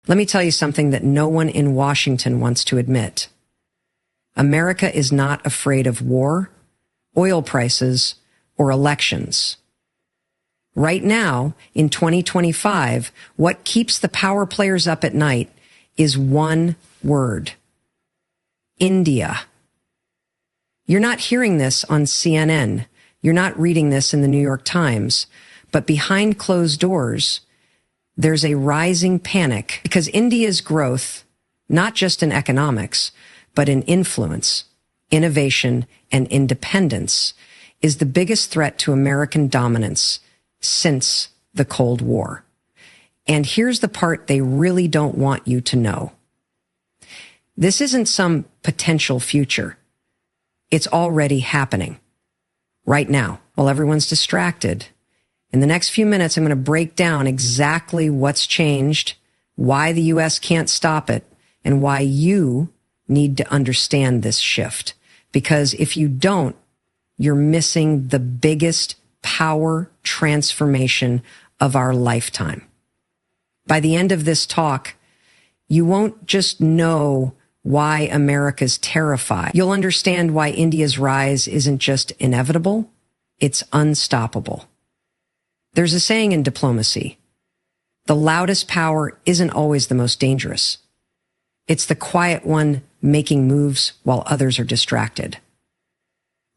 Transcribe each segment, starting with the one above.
Let me tell you something that no one in Washington wants to admit. America is not afraid of war, oil prices, or elections. Right now, in 2025, what keeps the power players up at night is one word: India. You're not hearing this on CNN. You're not reading this in the New York Times. But behind closed doors, there's a rising panic because India's growth, not just in economics, but in influence, innovation, and independence, is the biggest threat to American dominance since the Cold War. And here's the part they really don't want you to know. This isn't some potential future. It's already happening right now while everyone's distracted. In the next few minutes, I'm going to break down exactly what's changed, why the U.S. can't stop it, and why you need to understand this shift. Because if you don't, you're missing the biggest power transformation of our lifetime. By the end of this talk, you won't just know why America's terrified. You'll understand why India's rise isn't just inevitable, it's unstoppable. There's a saying in diplomacy: the loudest power isn't always the most dangerous. It's the quiet one making moves while others are distracted.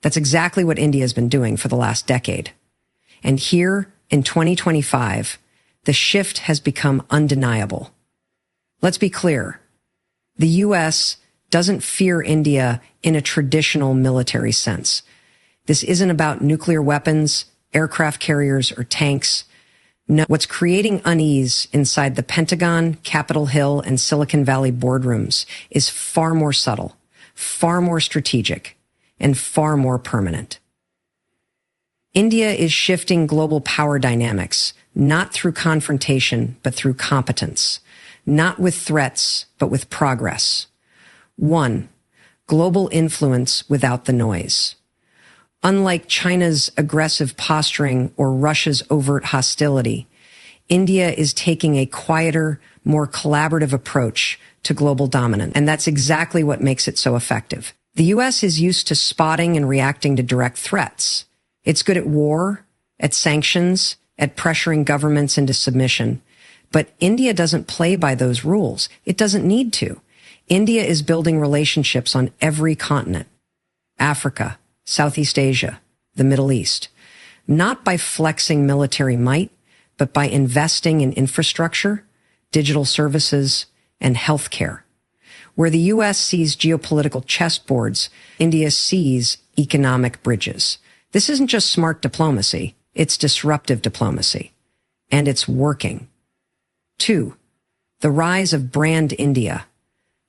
That's exactly what India has been doing for the last decade. And here in 2025, the shift has become undeniable. Let's be clear. The U.S. doesn't fear India in a traditional military sense. This isn't about nuclear weapons, aircraft carriers, or tanks. No, what's creating unease inside the Pentagon, Capitol Hill, and Silicon Valley boardrooms is far more subtle, far more strategic, and far more permanent. India is shifting global power dynamics, not through confrontation, but through competence, not with threats, but with progress. 1. Global influence without the noise. Unlike China's aggressive posturing or Russia's overt hostility, India is taking a quieter, more collaborative approach to global dominance, and that's exactly what makes it so effective. The U.S. is used to spotting and reacting to direct threats. It's good at war, at sanctions, at pressuring governments into submission. But India doesn't play by those rules. It doesn't need to. India is building relationships on every continent: Africa, Southeast Asia, the Middle East, not by flexing military might, but by investing in infrastructure, digital services, and healthcare. Where the U.S. sees geopolitical chessboards, India sees economic bridges. This isn't just smart diplomacy, it's disruptive diplomacy. And it's working. 2. The rise of brand India.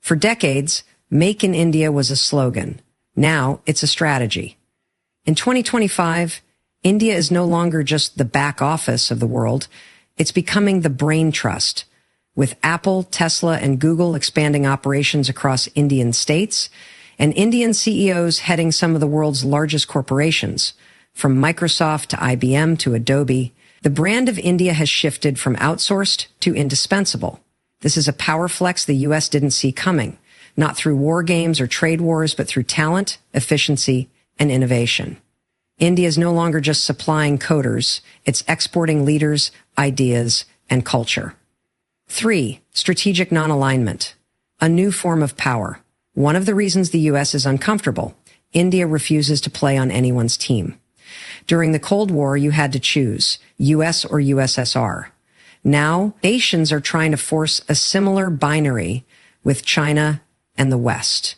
For decades, Make in India was a slogan. Now it's a strategy. In 2025, India is no longer just the back office of the world. It's becoming the brain trust, with Apple, Tesla, and Google expanding operations across Indian states, and Indian CEOs heading some of the world's largest corporations, from Microsoft to IBM to Adobe. The brand of India has shifted from outsourced to indispensable. This is a power flex the U.S. didn't see coming, not through war games or trade wars, but through talent, efficiency, and innovation. India is no longer just supplying coders. It's exporting leaders, ideas, and culture. 3. Strategic non-alignment. A new form of power. One of the reasons the U.S. is uncomfortable. India refuses to play on anyone's team. During the Cold War, you had to choose U.S. or USSR. Now, nations are trying to force a similar binary with China and the West.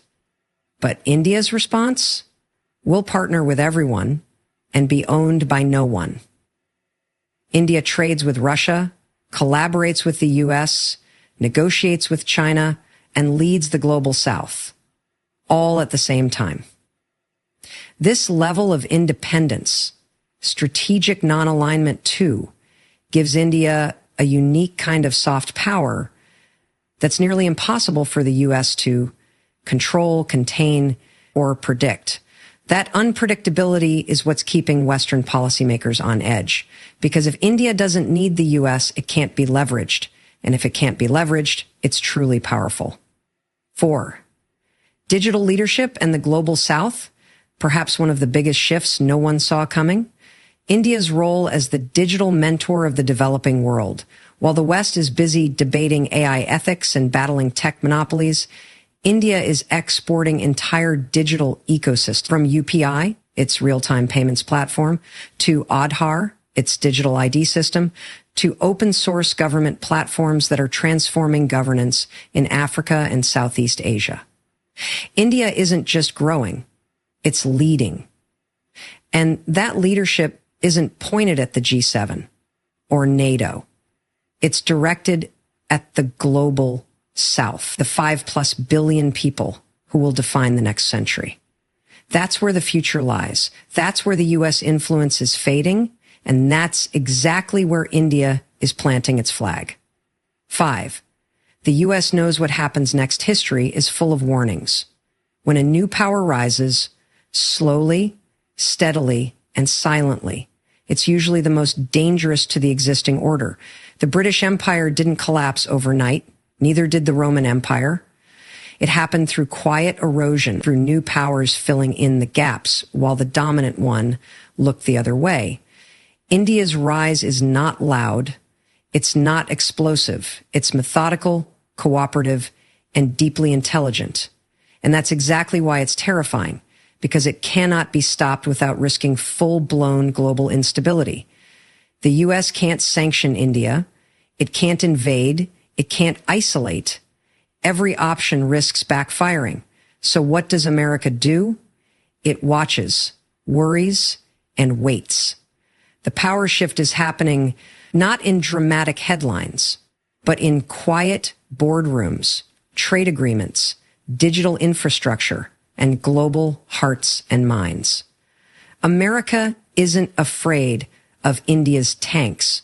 But India's response? We'll partner with everyone and be owned by no one. India trades with Russia, collaborates with the U.S., negotiates with China, and leads the global South, all at the same time. This level of independence, strategic non-alignment too, gives India a unique kind of soft power that's nearly impossible for the U.S. to control, contain, or predict. That unpredictability is what's keeping Western policymakers on edge. Because if India doesn't need the U.S., it can't be leveraged. And if it can't be leveraged, it's truly powerful. 4. Digital leadership and the global South, perhaps one of the biggest shifts no one saw coming. India's role as the digital mentor of the developing world. While the West is busy debating AI ethics and battling tech monopolies, India is exporting entire digital ecosystems from UPI, its real-time payments platform, to Aadhaar, its digital ID system, to open source government platforms that are transforming governance in Africa and Southeast Asia. India isn't just growing, it's leading. And that leadership isn't pointed at the G7 or NATO. It's directed at the global South, the 5+ billion people who will define the next century. That's where the future lies. That's where the U.S. influence is fading, and that's exactly where India is planting its flag. 5. The U.S. knows what happens next. History is full of warnings. When a new power rises, slowly, steadily, and silently, it's usually the most dangerous to the existing order. The British Empire didn't collapse overnight. Neither did the Roman Empire. It happened through quiet erosion, through new powers filling in the gaps, while the dominant one looked the other way. India's rise is not loud. It's not explosive. It's methodical, cooperative, and deeply intelligent. And that's exactly why it's terrifying, because it cannot be stopped without risking full-blown global instability. The U.S. can't sanction India. It can't invade. It can't isolate. Every option risks backfiring. So what does America do? It watches, worries, and waits. The power shift is happening not in dramatic headlines, but in quiet boardrooms, trade agreements, digital infrastructure, and global hearts and minds. America isn't afraid of India's tanks.